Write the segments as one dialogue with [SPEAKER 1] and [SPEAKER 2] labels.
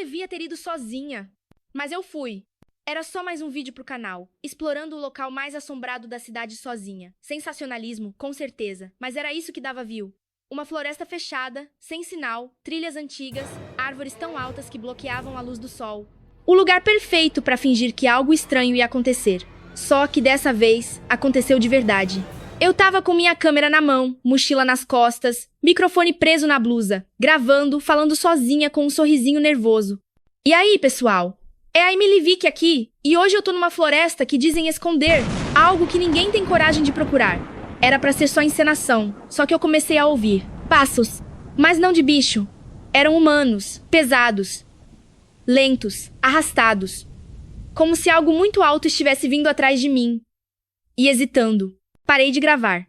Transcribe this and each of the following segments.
[SPEAKER 1] devia ter ido sozinha. Mas eu fui. Era só mais um vídeo pro canal, explorando o local mais assombrado da cidade sozinha. Sensacionalismo, com certeza, mas era isso que dava view. Uma floresta fechada, sem sinal, trilhas antigas, árvores tão altas que bloqueavam a luz do sol. O lugar perfeito para fingir que algo estranho ia acontecer. Só que dessa vez, aconteceu de verdade. Eu tava com minha câmera na mão, mochila nas costas, microfone preso na blusa, gravando, falando sozinha com um sorrisinho nervoso. E aí, pessoal? É a Emily Vick aqui, e hoje eu tô numa floresta que dizem esconder algo que ninguém tem coragem de procurar. Era pra ser só encenação, só que eu comecei a ouvir passos, mas não de bicho. Eram humanos, pesados, lentos, arrastados. Como se algo muito alto estivesse vindo atrás de mim. E hesitando. Parei de gravar.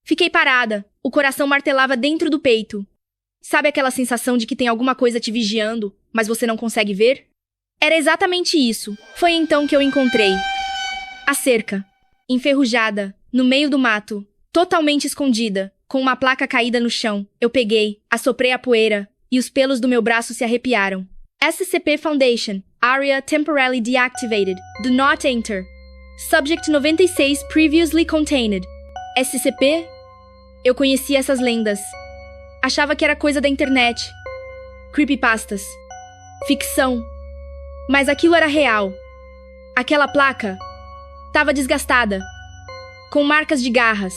[SPEAKER 1] Fiquei parada, o coração martelava dentro do peito. Sabe aquela sensação de que tem alguma coisa te vigiando, mas você não consegue ver? Era exatamente isso. Foi então que eu encontrei a cerca, enferrujada, no meio do mato, totalmente escondida, com uma placa caída no chão. Eu peguei, assoprei a poeira, e os pelos do meu braço se arrepiaram. SCP Foundation, Area Temporarily Deactivated, Do Not Enter. Subject 96 Previously Contained. SCP? Eu conhecia essas lendas. Achava que era coisa da internet. Creepypastas. Ficção. Mas aquilo era real. Aquela placa estava desgastada, com marcas de garras,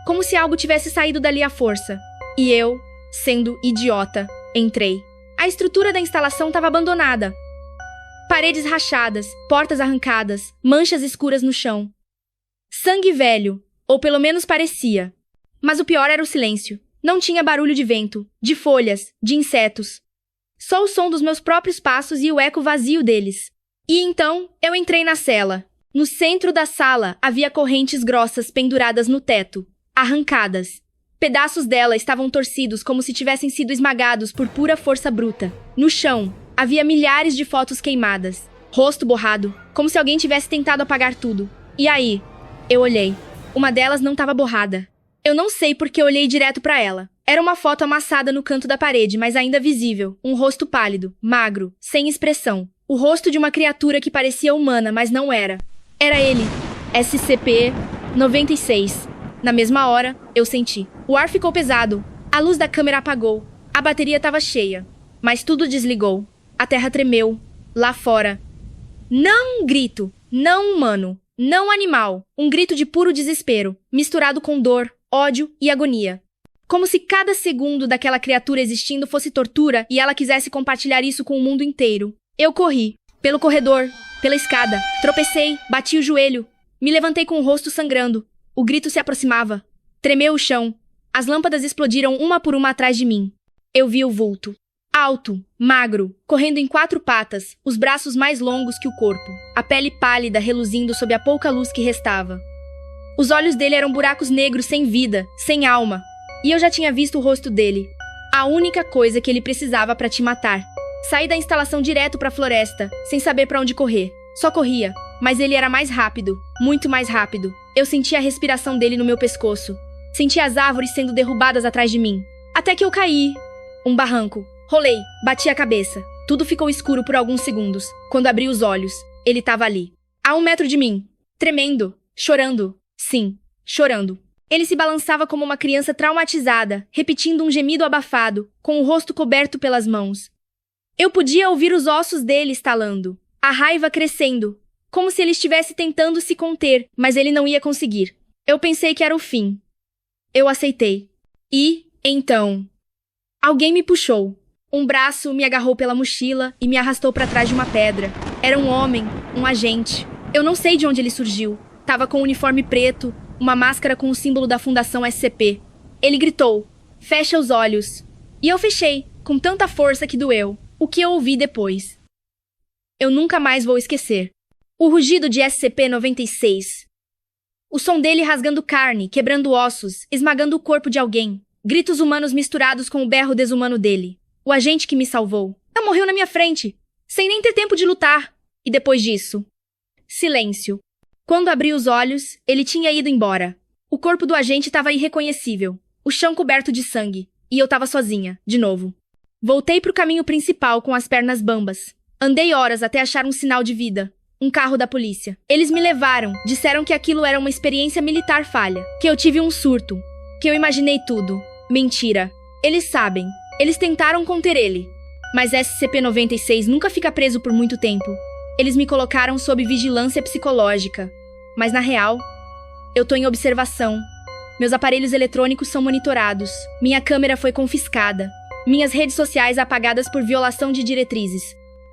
[SPEAKER 1] como se algo tivesse saído dali à força. E eu, sendo idiota, entrei. A estrutura da instalação estava abandonada. Paredes rachadas, portas arrancadas, manchas escuras no chão. Sangue velho, ou pelo menos parecia. Mas o pior era o silêncio. Não tinha barulho de vento, de folhas, de insetos. Só o som dos meus próprios passos e o eco vazio deles. E então, eu entrei na cela. No centro da sala, havia correntes grossas penduradas no teto, arrancadas. Pedaços dela estavam torcidos como se tivessem sido esmagados por pura força bruta. No chão, havia milhares de fotos queimadas. Rosto borrado, como se alguém tivesse tentado apagar tudo. E aí, eu olhei. Uma delas não estava borrada. Eu não sei porque olhei direto para ela. Era uma foto amassada no canto da parede, mas ainda visível. Um rosto pálido, magro, sem expressão. O rosto de uma criatura que parecia humana, mas não era. Era ele. SCP-96. Na mesma hora, eu senti. O ar ficou pesado. A luz da câmera apagou. A bateria estava cheia. Mas tudo desligou. A terra tremeu. Lá fora. Não um grito. Não humano. Não animal. Um grito de puro desespero, misturado com dor, ódio e agonia. Como se cada segundo daquela criatura existindo fosse tortura e ela quisesse compartilhar isso com o mundo inteiro. Eu corri. Pelo corredor. Pela escada. Tropecei. Bati o joelho. Me levantei com o rosto sangrando. O grito se aproximava. Tremeu o chão. As lâmpadas explodiram uma por uma atrás de mim. Eu vi o vulto. Alto, magro, correndo em 4 patas, os braços mais longos que o corpo. A pele pálida reluzindo sob a pouca luz que restava. Os olhos dele eram buracos negros sem vida, sem alma. E eu já tinha visto o rosto dele. A única coisa que ele precisava para te matar. Saí da instalação direto para a floresta, sem saber para onde correr. Só corria, mas ele era mais rápido, muito mais rápido. Eu sentia a respiração dele no meu pescoço. Sentia as árvores sendo derrubadas atrás de mim. Até que eu caí. Um barranco. Rolei, bati a cabeça. Tudo ficou escuro por alguns segundos. Quando abri os olhos, ele estava ali. A 1 metro de mim. Tremendo. Chorando. Sim, chorando. Ele se balançava como uma criança traumatizada, repetindo um gemido abafado, com o rosto coberto pelas mãos. Eu podia ouvir os ossos dele estalando. A raiva crescendo. Como se ele estivesse tentando se conter, mas ele não ia conseguir. Eu pensei que era o fim. Eu aceitei. E, então... alguém me puxou. Um braço me agarrou pela mochila e me arrastou para trás de uma pedra. Era um homem, um agente. Eu não sei de onde ele surgiu. Tava com um uniforme preto, uma máscara com o símbolo da Fundação SCP. Ele gritou, fecha os olhos. E eu fechei, com tanta força que doeu. O que eu ouvi depois. Eu nunca mais vou esquecer. O rugido de SCP-96. O som dele rasgando carne, quebrando ossos, esmagando o corpo de alguém. Gritos humanos misturados com o berro desumano dele. O agente que me salvou. Ela morreu na minha frente, sem nem ter tempo de lutar. E depois disso... silêncio. Quando abri os olhos, ele tinha ido embora. O corpo do agente estava irreconhecível. O chão coberto de sangue. E eu estava sozinha, de novo. Voltei pro caminho principal com as pernas bambas. Andei horas até achar um sinal de vida. Um carro da polícia. Eles me levaram, disseram que aquilo era uma experiência militar falha, que eu tive um surto, que eu imaginei tudo. Mentira. Eles sabem. Eles tentaram conter ele. Mas SCP-96 nunca fica preso por muito tempo. Eles me colocaram sob vigilância psicológica. Mas na real, eu tô em observação. Meus aparelhos eletrônicos são monitorados. Minha câmera foi confiscada. Minhas redes sociais apagadas por violação de diretrizes.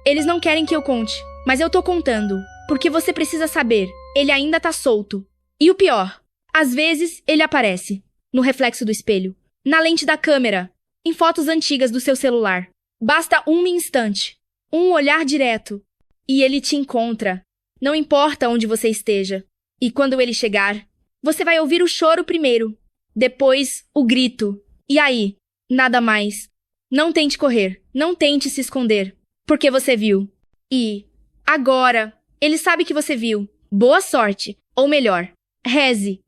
[SPEAKER 1] Eles não querem que eu conte, mas eu tô contando. Porque você precisa saber, ele ainda tá solto. E o pior, às vezes ele aparece. No reflexo do espelho. Na lente da câmera. Em fotos antigas do seu celular. Basta um instante. Um olhar direto. E ele te encontra. Não importa onde você esteja. E quando ele chegar, você vai ouvir o choro primeiro. Depois, o grito. E aí, nada mais. Não tente correr. Não tente se esconder. Porque você viu. E, agora, ele sabe que você viu. Boa sorte. Ou melhor, reze.